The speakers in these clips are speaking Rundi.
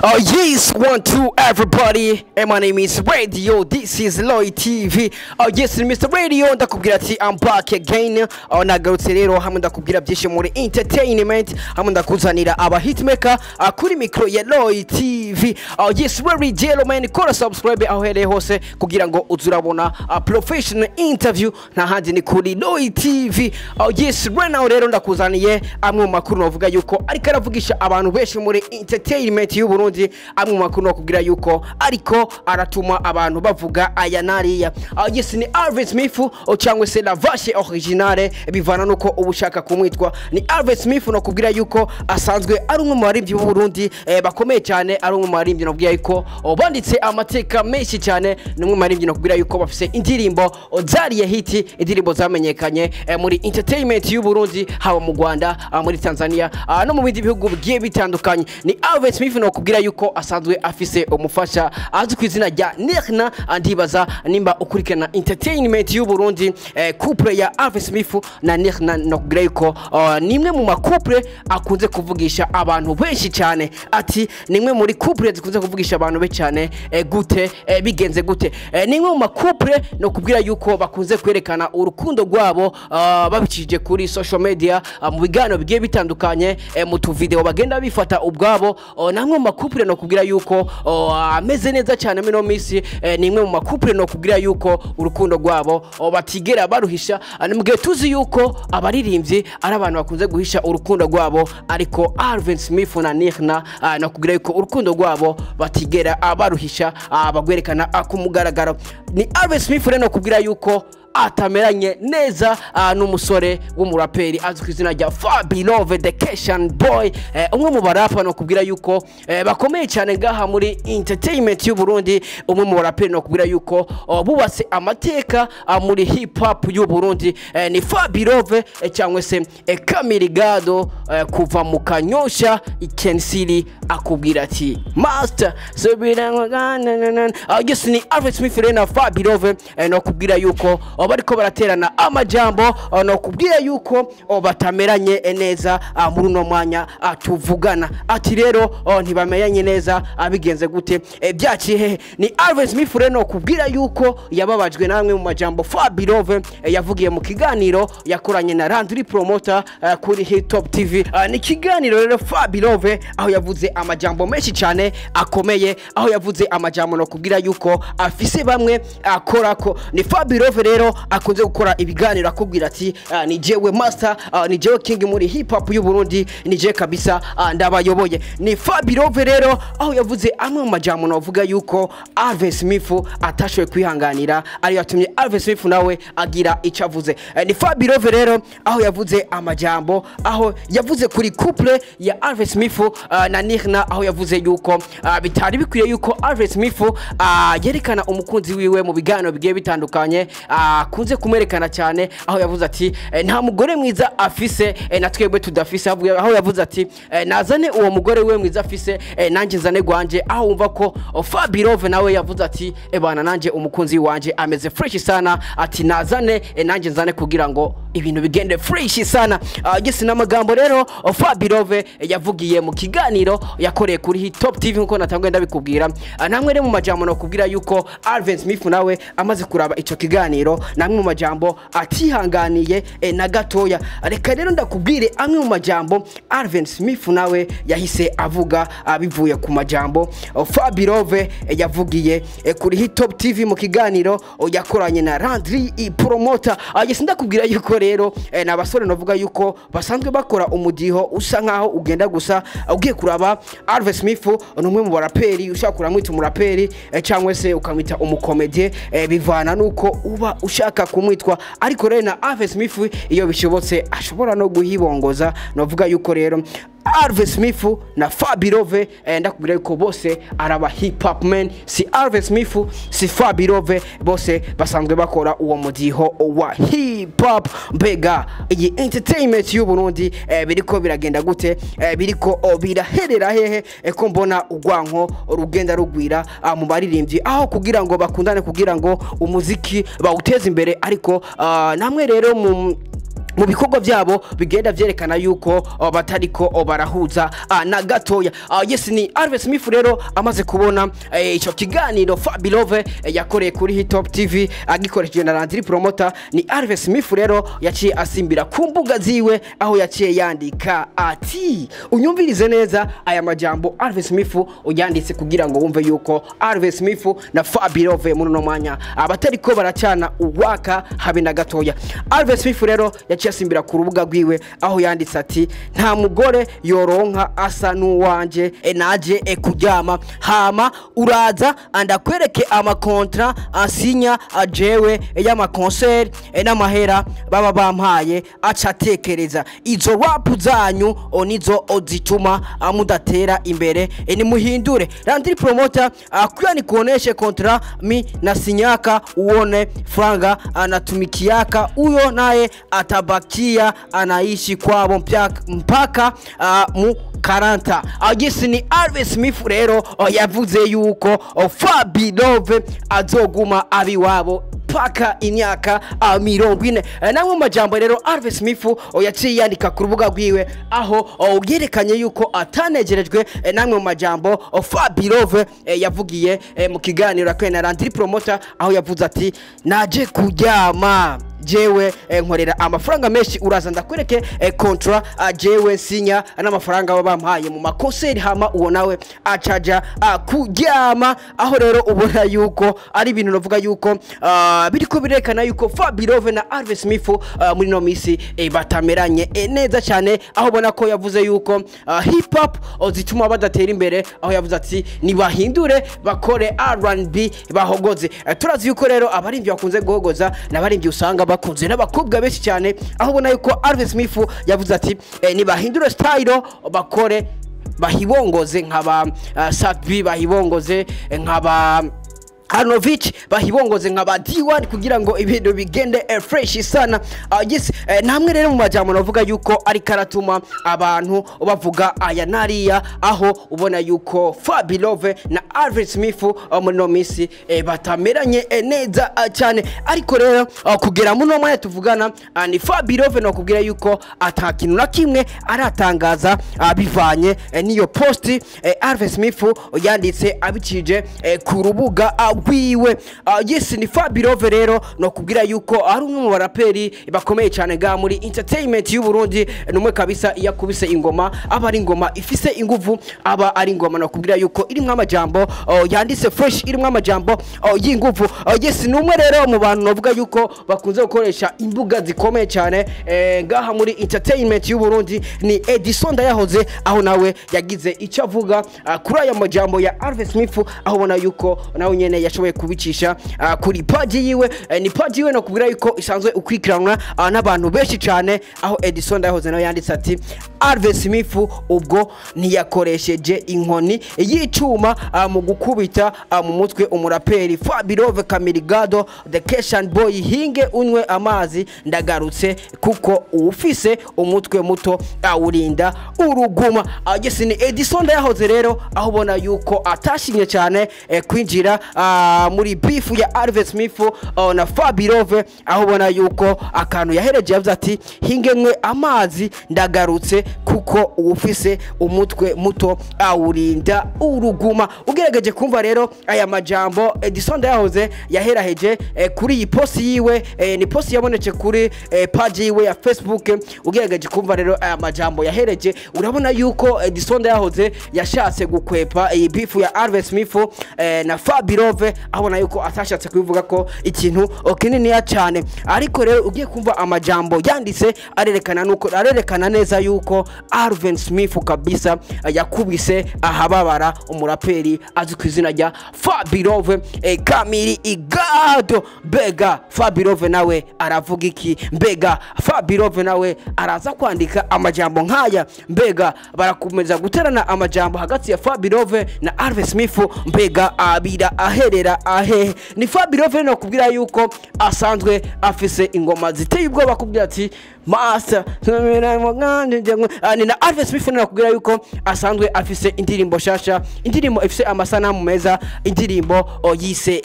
Oh yes, 1, 2 everybody, and my name is Radio, this is L0VE TV. Oh yes, Mr. Radio, ndakubwira ati I'm back again. Nagarutse rero hamwe ndakubwira byinshi muri entertainment, hamwe ndakuzanira aba hitmaker kuri micro ya L0VE TV. Oh yes, very gentlemen, kora subscribe aho here hose kugira ngo uzurabona professional interview na handi ni kuri L0VE TV. Oh yes, right now rero ndakuzaniye amwe mu makuru navuga yuko ariko aravugisha abantu benshi muri entertainment y'u Burundi, amwe mu makuru nakubwira yuko ariko aratuma abantu bavuga aya nariya. Yes, ni L0VE cyangwa se la vache originale, bivana nuko ubushaka kumwitwa. Ni L0VE nakubwira yuko asanzwe ari umwe mu baririmbyi b'u Burundi bakomeye cyane, ari umwe mu baririmbyi nakubwira yuko banditse amateka menshi cyane, ni umwe mu baririmbyi nakubwira yuko bafise indirimbo zariye hiti, indirimbo zamenyekanye muri entertainment y'u Burundi, haba mu Rwanda, muri Tanzania no mu bindi bihugu bigiye bitandukanye. Ni L0VE nakubwira yuko asanzwe afise umufasha azwi ku izina rya Nilna. Ndibaza nimba ukurikirana entertainment y'u Burundi, couple ya L0VE na Nilna nakubwira yuko nimwe mu makouple akunze kuvugisha abantu benshi cyane. Ati nimwe muri couple zikunze kuvugisha abantu be cyane. Gute bigenze gute? Nimwe mu makouple nakubwira yuko bakunze kwerekana urukundo rwabo babicishije kuri social media, mu biganiro bigiye bitandukanye, mu tu video bagenda bifata ubwabo. Namwe mu makouple nakubwira yuko ameze neza cyane mino misi. Nimwe mu makouple nakubwira yuko urukundo rwabo batigera baruhisha. Nimwe tuzi yuko abaririmbyi ari abantu bakunze guhisha urukundo rwabo, ariko L0VE na Nilna nakubwira yuko urukundo rwabo batigera baruhisha, bagwerekana ku mugaragaro. Ni L0VE rero nakubwira yuko atameranye neza n'umusore w'umuraperi azwi ku izina rya L0VE the Cation Boy, umwe mu barapa nakubwira yuko bakomeye cyane ngaha muri entertainment y'u Burundi, umwe mu baraperi nakubwira yuko bubatse amateka muri hip hop y'u Burundi. Ni L0VE cyangwa se Kamirigado kuva mu Kanyosha ikensiri akubwira ati master subirangana. Yes, ni L0VE na L0VE nakubwira yuko bariko baraterana amajambo, nakubwira yuko batameranye neza muri no mwanya tuvugana. Ati rero ntibamenyanye neza, abigenze gute byaciye? Ni L0VE rero nakubwira yuko yababajwe namwe mu majambo L0VE yavugiye mu kiganiro yakoranye na Landry Promoter kuri Hit Top TV. Ni kiganiro rero L0VE aho yavuze amajambo menshi cyane akomeye, aho yavuze amajambo nakubwira yuko afise bamwe akorako. Ni L0VE rero akunze gukora ibiganiro akubwira ati ni jewe master, ni jewe king muri hip hop y'u Burundi, ni je kabisa ndabayoboye. Ni L0VE rero aho yavuze amwe mu majambo navuga yuko L0VE atashoboye kwihanganira, ari yatumye L0VE nawe agira icavuze. Ni L0VE rero aho yavuze amajambo, aho yavuze kuri couple ya L0VE na Nilna, aho yavuze yuko bitari bikwiye yuko L0VE yerekana umukunzi wiwe mu biganiro bigiye bitandukanye, kunze kumwerekana cyane, aho yavuze ati nta mugore mwiza afise na twebwe tudafise, aho yavuze ati nazane uwo mugore we mwiza afise nanjye nzane gwanje. Aho wumva ko L0VE nawe yavuze ati bana nanjye umukunzi wanje ameze fresh sana, ati nazane nanjye nzane kugira ngo ibintu bigende fresh sana. Yes, n'amagambo rero L0VE yavugiye mu kiganiro yakoreye kuri Hit Top TV nkuko natangwe ndabikubwira. Namwe rero mu majambo nakubwira yuko L0VE nawe amaze kuraba ico kiganiro, namwe mu majambo atihanganiye na gatoya. Reka rero ndakubwire amwe mu majambo L0VE nawe yahise avuga bivuye ku majambo L0VE yavugiye kuri Hit Top TV mu kiganiro yakoranye na Landry Promoter. Yes, ndakubwira yuko rero n'abasore navuga yuko basanzwe bakora umudiho usa nkaho ugenda gusa. Ugiye kuraba L0VE n'umwe mu baraperi, ushaka kuramwita umuraperi cyangwa se ukamwita umukomedie, bivana nuko uba ushaka kumwitwa. Ariko rero na L0VE iyo bishobotse ashobora no guhibongoza. Navuga yuko rero L0VE na L0VE ndakubwira yuko bose araba hip hop man. Si L0VE si L0VE, bose basanzwe bakora uwo mudiho wa hip hop. Mbega iyi entertainment y'u Burundi biriko biragenda gute? Biriko biraherera hehe? Ko mbona ugwanko rugenda rugwira mu baririmbyi, aho kugira ngo bakundane, kugira ngo umuziki bawuteze imbere. Ariko namwe rero mu bikorwa byabo bigenda vyerekana yuko batariko barahuza na gatoya. Yes, ni Alvin Smith rero amaze kubona ico kiganiro L0VE yakoreye kuri Hit Top TV agikoresheje na Landry Promoter. Ni Alvin Smith rero yaciye asimbira ku mbuga ziwe aho yaciye yandika ati unyumvirize neza aya majambo Alvin Smith uyanditse kugira ngo wumve yuko Alvin Smith na L0VE muri no mwanya abatariko baracana uwaka habe na gatoya. Alvin Smith rero yaciye asimbira ku rubuga rwiwe aho yanditse ati nta mugore yoronka asa nuwanje naje kuryama hama uraza andakwereke amakontra asinya ajewe y'ama concert n'amahera baba bampaye acatekereza izo rap zanyu onizo ozituma mudatera imbere ni muhindure. Landry Promoter kwani kuoneshe kontra mi na sinyaka uone franga anatumikiaka uyo naye atabakia anaishi kwabo mpaka mu 40. Yes, ni Alvin Smith rero yavuze yuko L0VE azoguma abiwabo paka imyaka 40. Namwe majambo rero Alvin Smith yaciye yandika ku rubuga rwiwe aho ugerekanye yuko atanegerejwe. Namwe majambo L0VE yavugiye mu kiganiro akena Landry Promoter aho yavuze ati naje kuryama jewe nkorera amafaranga menshi uraza ndakwereke kontra jewe sinya n'amafaranga babampaye mu makonseri hama uwo nawe acaja kuryama. Aho rero ubona yuko ari ibintu novuga yuko biriko birekana yuko L0VE na Alvin Smith muri no misi batameranye neza cyane. Aho ubona ko yavuze yuko hip hop zituma badatera imbere, aho yavuze ati nibahindure bakore R&B bahogoze. Turazi yuko rero abarimvye bakunze guhogoza n'abarimvye usanga bakunze n'abakobwa benshi cyane, aho ubona yuko Alvin Smith yavuze ati nibahindure style bakore bahibongoze nk'aba L0VE bahibongoze nk'aba L0VE bahibongoze nk'aba D1 kugira ngo ibintu bigende fresh sana. Yes, namwe rero mu majambo navuga yuko ari karatuma abantu bavuga aya nariya, aho ubona yuko L0VE na Alvin Smith muri no misi batameranye neza cyane. Ariko rero kugera mu no mwanya tuvugana ni L0VE no kubwira yuko atakintu na kimwe aratangaza bivanye niyo post Alvin Smith yanditse abicije ku rubuga wiwe. Yes, ni L0VE rero no kubwira yuko ari umwe mu baraperi bakomeye cyane ga muri entertainment y'u Burundi. Numwe kabisa yakubise ingoma aba ari ingoma ifise inguvu, aba ari ingoma no kubwira yuko irimwe amajambo yanditse fresh, irimwe amajambo y'inguvu. Yes, numwe rero mu bantu novuga yuko bakunze gukoresha imbuga zikomeye cyane ngaha muri entertainment y'u Burundi ni Edison Ndayahoze, aho nawe yagize icyo avuga kuri aya majambo ya Alvin Smith, aho ubona yuko nawe nyene yashoboye kubicisha kuri page yiwe. Ni page yiwe no kubwira yuko isanzwe ukwikiranwa n'abantu benshi cyane, aho Edison Ndayahoze nawe yanditse ati Alvin Smith ubwo ntiyakoresheje inkoni y'icuma mu gukubita mu mutwe umuraperi L0VE Kamirigado the Keshan Boy hinge unwe amazi ndagarutse kuko ufise umutwe muto awurinda uruguma. Yes, ni Edison Ndayahoze rero aho ubona yuko atashimye cyane kwinjira muri beef ya Alvin Smith na L0VE, aho ubona yuko akantu yahereje yavuze ati hingenwe amazi ndagarutse kuko ufise umutwe muto awurinda uruguma. Ugerageje kumva rero aya majambo Edison Ndayahoze yaheraheje kuri iyi post yiwe, ni post yabonetse kuri page yiwe ya Facebook. Ugerageje kumva rero aya majambo yahereje urabona yuko Edison Ndayahoze yashatse gukwepa iyi beef ya Alvin Smith na L0VE, abona yuko atashatse kubivuga ko ikintu kinini ya cyane. Ariko rero ugiye kumva amajambo yanditse arerekana neza yuko Alvin Smith kabisa yakubise ahababara umuraperi azwi ku izina rya L0VE Kamiri Igado. Mbega L0VE nawe aravuga iki? Mbega L0VE nawe araza kwandika amajambo nkaya? Mbega barakomeza guterana amajambo hagati ya L0VE na Alvin Smith? Mbega abira aherera ahe? Ni L0VE no kubwira yuko asanzwe afise ingoma ziteye ubwoba, kubwira ati master ni na Alvin Smith nakubwira yuko asanzwe afise indirimbo shasha, indirimbo ifise amasanamu meza, indirimbo yise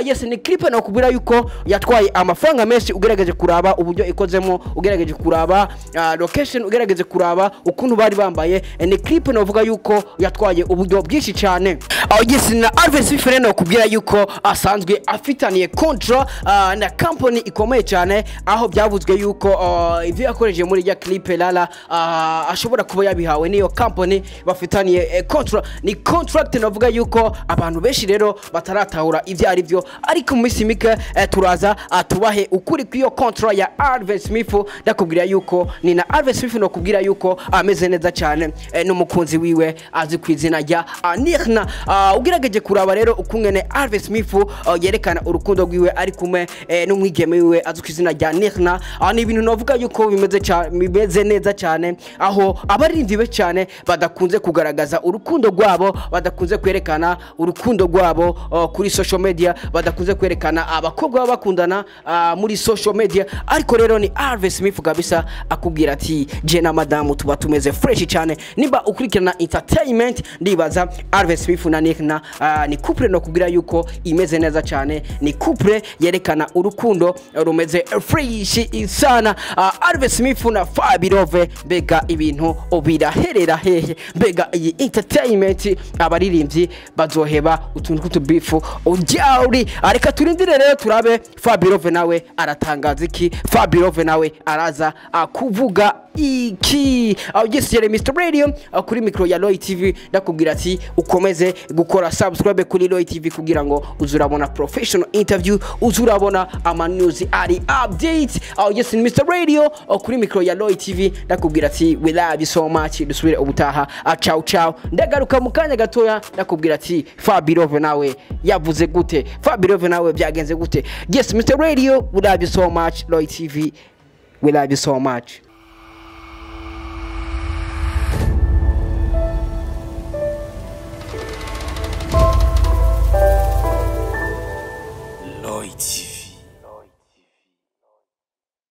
yes ni clip nakubwira yuko yatwaye amafaranga menshi ugerageje kuraba uburyo ikozemo, ugerageje kuraba location, ugerageje kuraba ukuntu bari bambaye, ni clip navuga yuko yatwaye uburyo bwinshi cyane. Yes na Alvin Smith nakubwira yuko asanzwe afitaniye contract na company ikomeye cyane, aho byavuzwe yuko ivyo yakoreje muri ya clip lala ashobora kuba yabihawe niyo company bafitaniye contract. Ni contract navuga yuko abantu benshi rero bataratahura ivyo ari byo, ariko mu minsi mike turaza tubahe ukuri kw'iyo contract ya Alvin Smith. Ndakubwira yuko ni na Alvin Smith nakubwira yuko ameze neza cyane n'umukunzi wiwe azi kwizina rya Nilna. Ugerageje kuraba rero ukungene Alvin Smith yerekana urukundo rwiwe ari kumwe n'umwigeme wiwe azi kwizina rya Nilna. Ni ibintu navuga yuko bimeze neza cyane, aho abaririmbyi be cyane badakunze kugaragaza urukundo rwabo, badakunze kwerekana urukundo rwabo kuri social media, badakunze kwerekana abakobwa bakundana muri social media. Ariko rero ni Alvin Smith kabisa akubwira ati je na madamu tuba tumeze fresh cyane. Niba ukurikirana entertainment ndibaza Alvin Smith na Nilna ni couple no kubwira yuko imeze neza cyane, ni couple yerekana urukundo rumeze fresh sana. Alvin Smith na L0VE mbega ibintu biraherera hehe, mbega iyi entertainment abaririmbyi bazoheba utuntu kutubifu ujyauri. Areka turindire rero turabe L0VE nawe aratangaza iki, L0VE nawe araza kuvuga iki. Yes Mr Radio kuri micro ya L0VE TV ndakubwira ati ukomeze gukora subscribe kuri L0VE TV kugira ngo uzurabona professional interview, uzurabona ama news ari update. Yes Mr Radio kuri micro ya L0VE TV ndakubwira ati we love you so much. Dusubire ubutaha, ciao ciao. Ndagaruka mu kanya gatoya ndakubwira ati L0VE nawe yavuze gute, L0VE nawe byagenze gute. Yes Mr Radio, we love you so much. L0VE TV, we love you so much.